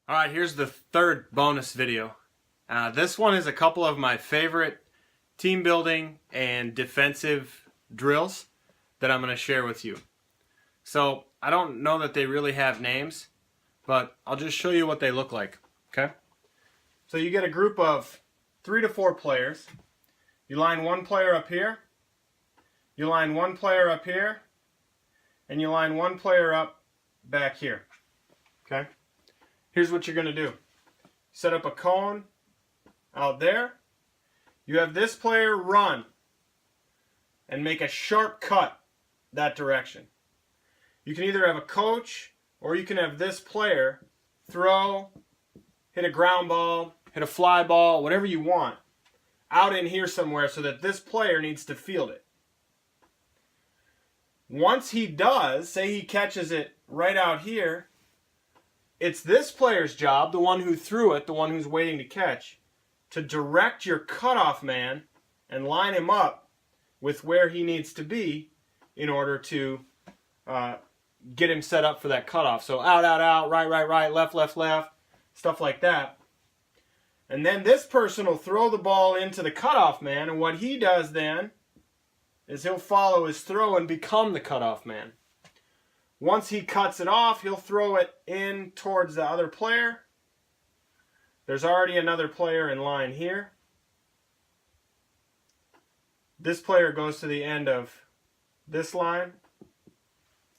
Alright, here's the third bonus video. This one is a couple of my favorite team building and defensive drills that I'm going to share with you. So, I don't know that they really have names, but I'll just show you what they look like. Okay? So you get a group of 3 to 4 players. You line one player up here, you line one player up here, and you line one player up back here. Okay? Here's what you're going to do. Set up a cone out there. You have this player run and make a sharp cut that direction. You can either have a coach or you can have this player throw, hit a ground ball, hit a fly ball, whatever you want, out in here somewhere so that this player needs to field it. Once he does, say he catches it right out here, it's this player's job, the one who threw it, the one who's waiting to catch, to direct your cutoff man and line him up with where he needs to be in order to get him set up for that cutoff. So out, out, out, right, right, right, left, left, left, stuff like that. And then this person will throw the ball into the cutoff man, and what he does then is he'll follow his throw and become the cutoff man. Once he cuts it off, he'll throw it in towards the other player. There's already another player in line here. This player goes to the end of this line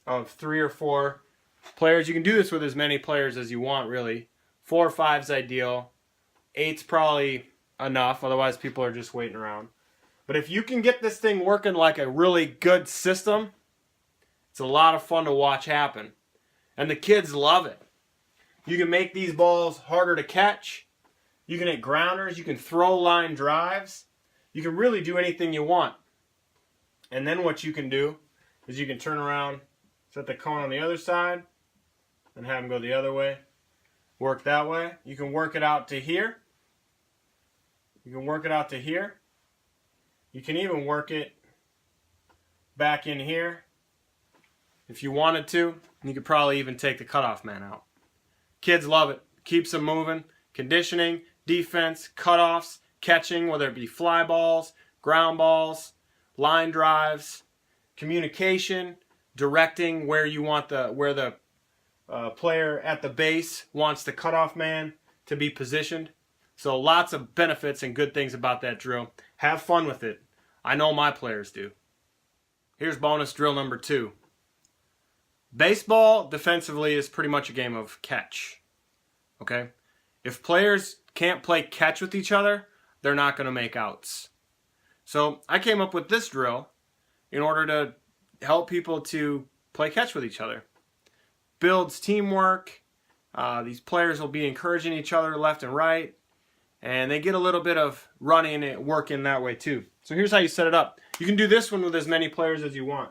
of 3 or 4 players. You can do this with as many players as you want, really. 4 or 5 is ideal. 8's probably enough, otherwise people are just waiting around. But if you can get this thing working like a really good system, it's a lot of fun to watch happen. And the kids love it. You can make these balls harder to catch. You can hit grounders. You can throw line drives. You can really do anything you want. And then what you can do is you can turn around, set the cone on the other side, and have them go the other way. Work that way. You can work it out to here. You can work it out to here. You can even work it back in here. If you wanted to, you could probably even take the cutoff man out. Kids love it. Keeps them moving. Conditioning, defense, cutoffs, catching, whether it be fly balls, ground balls, line drives, communication, directing where you want where the player at the base wants the cutoff man to be positioned. So lots of benefits and good things about that drill. Have fun with it. I know my players do. Here's bonus drill number 2. Baseball, defensively, is pretty much a game of catch. Okay? If players can't play catch with each other, they're not going to make outs. So I came up with this drill in order to help people to play catch with each other. Builds teamwork. These players will be encouraging each other left and right. And they get a little bit of running and working that way too. So here's how you set it up. You can do this one with as many players as you want.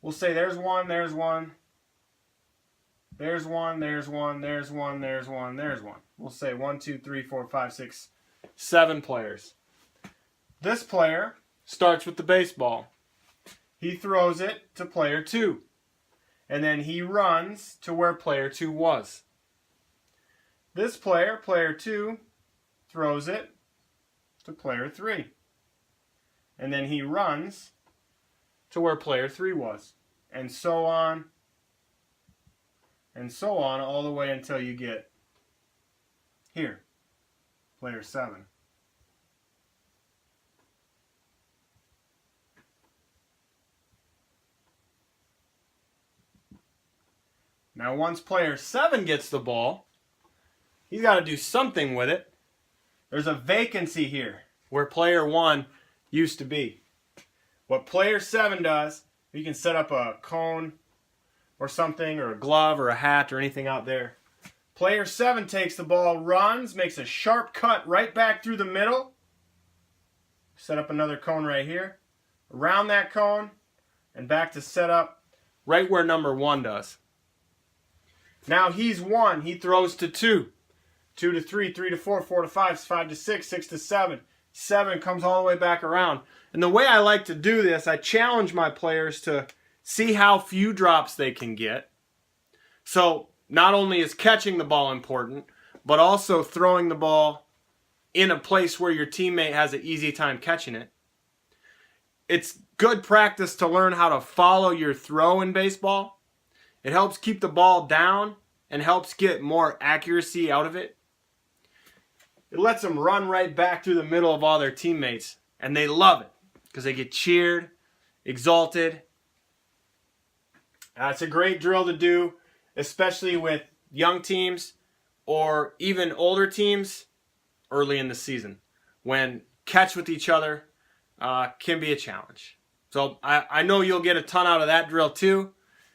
We'll say there's one, there's one, there's one, there's one, there's one, there's one, there's one. We'll say 1, 2, 3, 4, 5, 6, 7 players. This player starts with the baseball. He throws it to player 2. And then he runs to where player 2 was. This player, player 2, throws it to player 3. And then he runs to where player 3 was. And so on all the way until you get here, player 7. Now once player 7 gets the ball, he's got to do something with it. There's a vacancy here where player 1 used to be. What player 7 does, you can set up a cone or something, or a glove or a hat or anything out there. Player 7 takes the ball, runs, makes a sharp cut right back through the middle. Set up another cone right here. Around that cone and back to set up right where number 1 does. Now he's 1. He throws to 2. 2 to 3, 3 to 4, 4 to 5, 5 to 6, 6 to 7. 7 comes all the way back around. And the way I like to do this, I challenge my players to see how few drops they can get. So not only is catching the ball important, but also throwing the ball in a place where your teammate has an easy time catching it. It's good practice to learn how to follow your throw in baseball. It helps keep the ball down and helps get more accuracy out of it. It lets them run right back through the middle of all their teammates, and they love it because they get cheered, exalted. It's a great drill to do, especially with young teams or even older teams early in the season, when catch with each other can be a challenge. So I know you'll get a ton out of that drill too.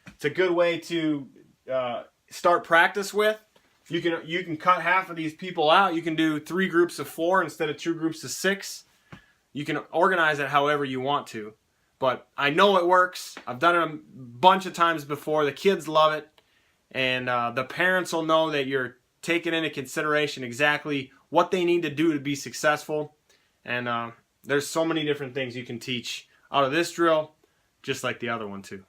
It's a good way to start practice with. You can cut half of these people out. You can do 3 groups of 4 instead of 2 groups of 6. You can organize it however you want to. But I know it works. I've done it a bunch of times before. The kids love it. And the parents will know that you're taking into consideration exactly what they need to do to be successful. And there's so many different things you can teach out of this drill, just like the other one too.